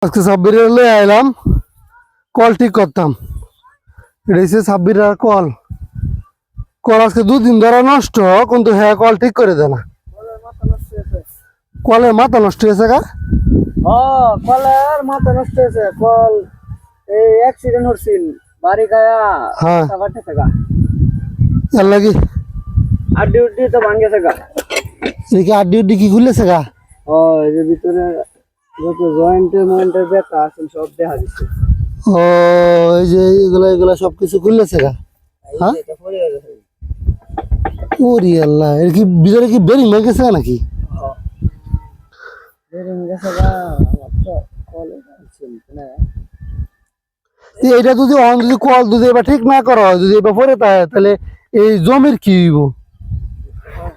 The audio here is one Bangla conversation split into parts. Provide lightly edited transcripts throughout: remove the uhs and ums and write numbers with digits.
আজকে সাব্বিরের লয়ে আইলাম কল ঠিক করতাম। এটা হচ্ছে সাব্বিরের কল। কল আজকে 2 দিন ধরে নষ্ট, কিন্তু হ্যাঁ কল ঠিক করে দেয় না। কলের মাথা নষ্ট হয়েছে গা? কলের মাথা নষ্ট হয়েছে। কল এই অ্যাক্সিডেন্ট হচ্ছিল বাড়ি গায়া। হ্যাঁ কাটতেছে গা, এর লাগি আড্ডি উড্ডি তো ভাঙ্গেছে গা। এদিকে আড্ডি উড্ডি কি খুলেছে গা? ও এই যে ভিতরে যত জয়েন্টের ময়েন্টের ব্যথা আছে সব দেখা দিচ্ছে। ও এই যে এগুলা এগুলা সবকিছু খুলেছে গা? হ্যাঁ এটা পড়ে গেছে। ওরে আল্লাহ, এর কি ভিতরে কি বেরিং ভেঙে গেছে নাকি? বেরিং গেছে গা। আমার তো কলে ছিল না। এইটা যদি যদি কল যদি এবার ঠিক না করা হয়, যদি এবার পরে তাহলে এই জমির কি হইব?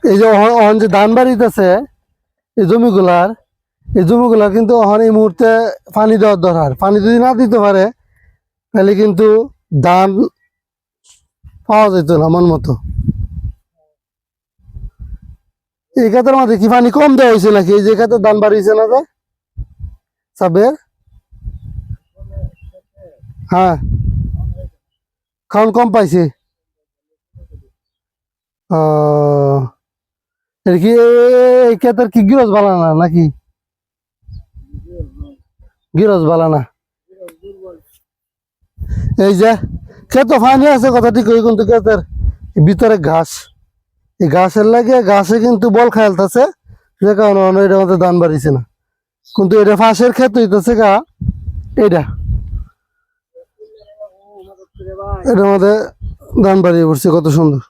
এই যে অন যে ধান বাড়িতেছে এই জমিগুলার কিন্তু এই মুহূর্তে পানি দেওয়ার দরকার। পানি যদি না দিতে পারে তাহলে কিন্তু ধান পাওয়া যেত না আমার মতো। এই খাতের মাঝে কি পানি কম দেওয়া হয়েছে নাকি? এই যে খাতে ধান বাড়িয়েছে না যে সাবের? হ্যাঁ খাওয়ান কম পাইছে। এর কি এই ক্ষেতের কি গিরজ বালানা নাকি? গিরজ বালানা। এই যে ক্ষেত পানি আছে কথা ঠিক, কিন্তু ক্ষেতের ভিতরে ঘাস, এই ঘাসের লাগে ঘাসে কিন্তু বল খেলতেছে, যে কারণে এটার মধ্যে ধান বাড়িছে না। কিন্তু এটা ফাঁসের ক্ষেত হইতেছে গা, এটার মধ্যে ধান বাড়িয়ে পড়ছে কত সুন্দর।